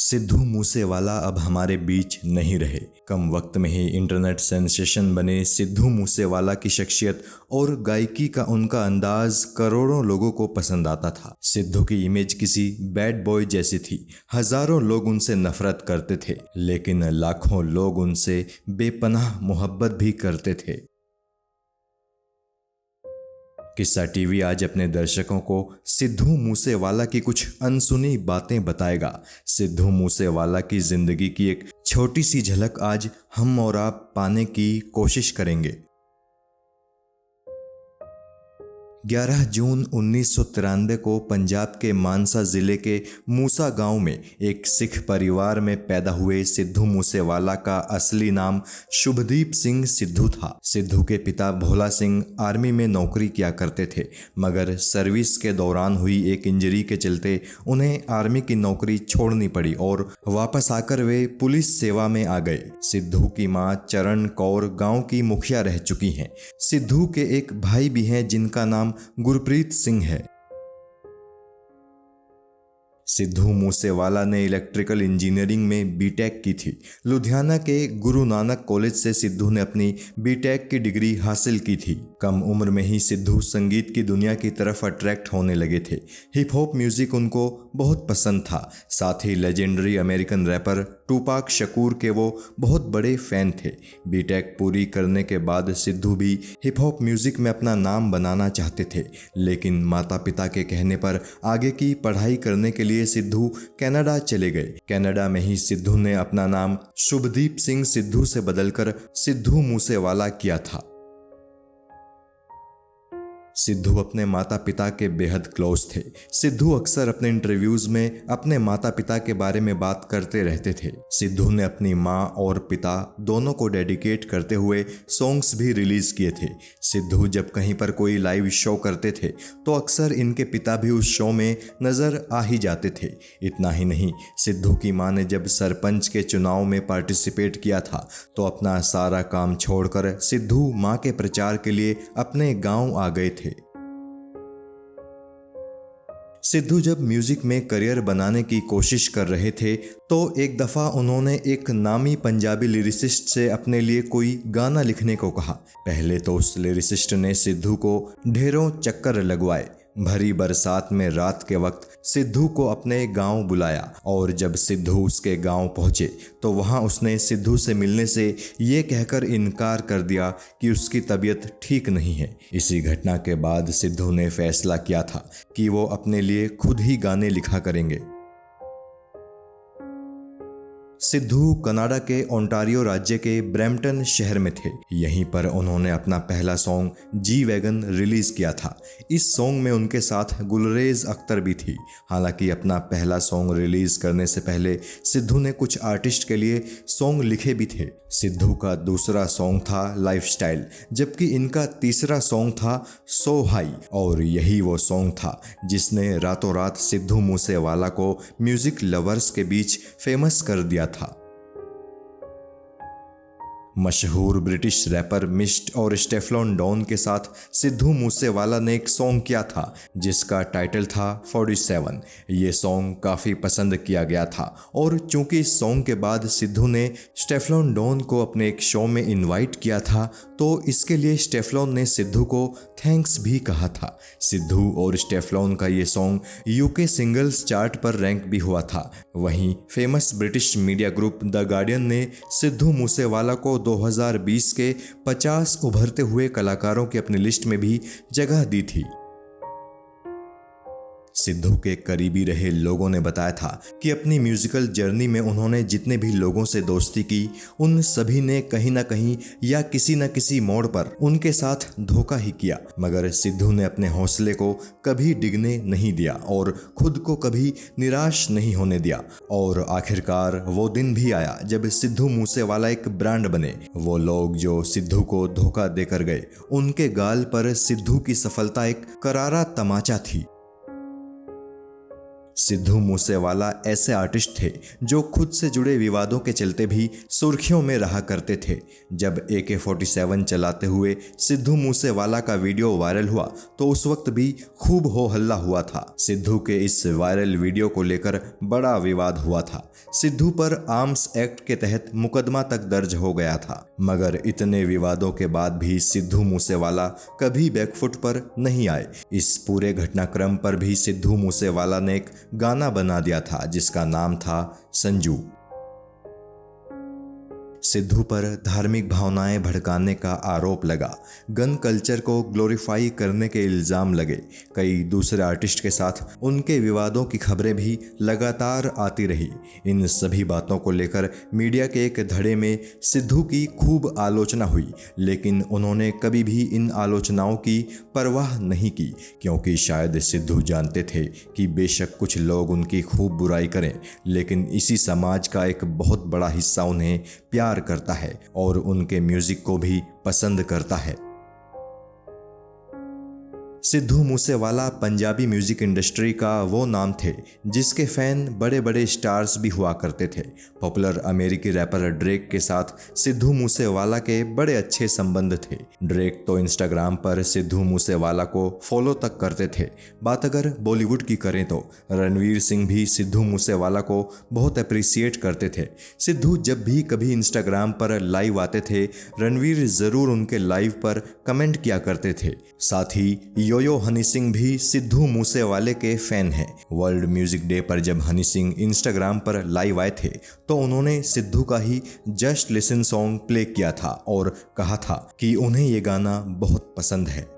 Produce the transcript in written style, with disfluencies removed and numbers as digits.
सिद्धू मूसेवाला अब हमारे बीच नहीं रहे। कम वक्त में ही इंटरनेट सेंसेशन बने सिद्धू मूसेवाला की शख्सियत और गायकी का उनका अंदाज करोड़ों लोगों को पसंद आता था। सिद्धू की इमेज किसी बैड बॉय जैसी थी। हजारों लोग उनसे नफरत करते थे, लेकिन लाखों लोग उनसे बेपनाह मोहब्बत भी करते थे। किस्सा टीवी आज अपने दर्शकों को सिद्धू मूसेवाला की कुछ अनसुनी बातें बताएगा। सिद्धू मूसेवाला की जिंदगी की एक छोटी सी झलक आज हम और आप पाने की कोशिश करेंगे। 11 जून 1993 को पंजाब के मानसा जिले के मूसा गांव में एक सिख परिवार में पैदा हुए सिद्धू मूसेवाला का असली नाम शुभदीप सिंह सिद्धू था। सिद्धू के पिता भोला सिंह आर्मी में नौकरी किया करते थे, मगर सर्विस के दौरान हुई एक इंजरी के चलते उन्हें आर्मी की नौकरी छोड़नी पड़ी और वापस आकर वे पुलिस सेवा में आ गए। सिद्धू की मां चरण कौर गांव की मुखिया रह चुकी हैं। सिद्धू के एक भाई भी हैं जिनका नाम गुरप्रीत सिंह है। सिद्धू मूसेवाला ने इलेक्ट्रिकल इंजीनियरिंग में बीटेक की थी। लुधियाना के गुरु नानक कॉलेज से सिद्धू ने अपनी बीटेक की डिग्री हासिल की थी। कम उम्र में ही सिद्धू संगीत की दुनिया की तरफ अट्रैक्ट होने लगे थे। हिप हॉप म्यूजिक उनको बहुत पसंद था। साथ ही legendary American rapper Tupac Shakur के वो बहुत बड़े फैन थे। बीटेक पूरी करने के बाद सिद्धू भी हिप हॉप म्यूजिक में अपना नाम बनाना चाहते थे, लेकिन माता पिता के कहने पर आगे की पढ़ाई करने के लिए सिद्धू कनाडा चले गए। कनाडा में ही सिद्धू ने अपना नाम शुभदीप सिंह सिद्धू से बदलकर सिद्धू मूसेवाला किया था। सिद्धू अपने माता पिता के बेहद क्लोज थे। सिद्धू अक्सर अपने इंटरव्यूज में अपने माता पिता के बारे में बात करते रहते थे। सिद्धू ने अपनी माँ और पिता दोनों को डेडिकेट करते हुए सॉन्ग्स भी रिलीज किए थे। सिद्धू जब कहीं पर कोई लाइव शो करते थे तो अक्सर इनके पिता भी उस शो में नजर आ ही जाते थे। इतना ही नहीं, सिद्धू की माँ ने जब सरपंच के चुनाव में पार्टिसिपेट किया था तो अपना सारा काम छोड़कर सिद्धू माँ के प्रचार के लिए अपने गाँव आ गए थे। सिद्धू जब म्यूजिक में करियर बनाने की कोशिश कर रहे थे तो एक दफ़ा उन्होंने एक नामी पंजाबी लिरिसिस्ट से अपने लिए कोई गाना लिखने को कहा। पहले तो उस लिरिसिस्ट ने सिद्धू को ढेरों चक्कर लगवाए। भरी बरसात में रात के वक्त सिद्धू को अपने गांव बुलाया और जब सिद्धू उसके गांव पहुंचे तो वहां उसने सिद्धू से मिलने से ये कहकर इनकार कर दिया कि उसकी तबीयत ठीक नहीं है। इसी घटना के बाद सिद्धू ने फैसला किया था कि वो अपने लिए खुद ही गाने लिखा करेंगे। सिद्धू कनाडा के ओंटारियो राज्य के ब्रैम्पटन शहर में थे। यहीं पर उन्होंने अपना पहला सॉन्ग जी वैगन रिलीज किया था। इस सॉन्ग में उनके साथ गुलरेज अख्तर भी थी। हालांकि अपना पहला सॉन्ग रिलीज करने से पहले सिद्धू ने कुछ आर्टिस्ट के लिए सॉन्ग लिखे भी थे। सिद्धू का दूसरा सॉन्ग था लाइफस्टाइल, जबकि इनका तीसरा सॉन्ग था सो हाई, और यही वो सॉन्ग था जिसने रातों रात सिद्धू मूसेवाला को म्यूजिक लवर्स के बीच फेमस कर दिया था। मशहूर ब्रिटिश रैपर मिस्ट और स्टेफलॉन डॉन के साथ सिद्धू मूसेवाला ने एक सॉन्ग किया था जिसका टाइटल था 47। ये सॉन्ग काफ़ी पसंद किया गया था और चूंकि इस सॉन्ग के बाद सिद्धू ने स्टेफलॉन डॉन को अपने एक शो में इनवाइट किया था तो इसके लिए स्टेफलॉन ने सिद्धू को थैंक्स भी कहा था। सिद्धू और स्टेफलॉन का ये सॉन्ग यूके सिंगल्स चार्ट पर रैंक भी हुआ था। वहीं famous British media group the guardian ने सिद्धू मूसेवाला को 2020 के 50 उभरते हुए कलाकारों की अपनी लिस्ट में भी जगह दी थी। सिद्धू के करीबी रहे लोगों ने बताया था कि अपनी म्यूजिकल जर्नी में उन्होंने जितने भी लोगों से दोस्ती की उन सभी ने कहीं ना कहीं या किसी न किसी मोड़ पर उनके साथ धोखा ही किया, मगर सिद्धू ने अपने हौसले को कभी डिगने नहीं दिया और खुद को कभी निराश नहीं होने दिया। और आखिरकार वो दिन भी आया जब सिद्धू मूसेवाला एक ब्रांड बने। वो लोग जो सिद्धू को धोखा देकर गए, उनके गाल पर सिद्धू की सफलता एक करारा तमाचा थी। सिद्धू मूसेवाला ऐसे आर्टिस्ट थे जो खुद से जुड़े विवादों के चलते भी सुर्खियों में रहा करते थे। जब AK-47 चलाते हुए सिद्धू मूसेवाला का वीडियो वायरल हुआ तो उस वक्त भी खूब हो हल्ला हुआ था। सिद्धू के इस वायरल वीडियो को लेकर बड़ा विवाद हुआ था। सिद्धू पर आर्म्स एक्ट के तहत मुकदमा तक दर्ज हो गया था, मगर इतने विवादों के बाद भी सिद्धू मूसेवाला कभी बैकफुट पर नहीं आए। इस पूरे घटनाक्रम पर भी सिद्धू मूसेवाला ने एक गाना बना दिया था जिसका नाम था संजू। सिद्धू पर धार्मिक भावनाएं भड़काने का आरोप लगा, गन कल्चर को ग्लोरीफाई करने के इल्ज़ाम लगे। कई दूसरे आर्टिस्ट के साथ उनके विवादों की खबरें भी लगातार आती रही। इन सभी बातों को लेकर मीडिया के एक धड़े में सिद्धू की खूब आलोचना हुई, लेकिन उन्होंने कभी भी इन आलोचनाओं की परवाह नहीं की, क्योंकि शायद सिद्धू जानते थे कि बेशक कुछ लोग उनकी खूब बुराई करें, लेकिन इसी समाज का एक बहुत बड़ा हिस्सा उन्हें प्यार करता है और उनके म्यूजिक को भी पसंद करता है। सिद्धू मूसेवाला पंजाबी म्यूजिक इंडस्ट्री का वो नाम थे जिसके फैन बड़े बड़े स्टार्स भी हुआ करते थे। पॉपुलर अमेरिकी रैपर ड्रेक के साथ सिद्धू मूसेवाला के बड़े अच्छे संबंध थे। ड्रेक तो इंस्टाग्राम पर सिद्धू मूसेवाला को फॉलो तक करते थे। बात अगर बॉलीवुड की करें तो रणवीर सिंह भी सिद्धू मूसेवाला को बहुत अप्रिसिएट करते थे। सिद्धू जब भी कभी इंस्टाग्राम पर लाइव आते थे, रणवीर ज़रूर उनके लाइव पर कमेंट किया करते थे। साथ ही योयो हनी सिंह भी सिद्धू मूसेवाले के फैन हैं। वर्ल्ड म्यूजिक डे पर जब हनी सिंह इंस्टाग्राम पर लाइव आए थे तो उन्होंने सिद्धू का ही जस्ट लिसन सॉन्ग प्ले किया था और कहा था कि उन्हें ये गाना बहुत पसंद है।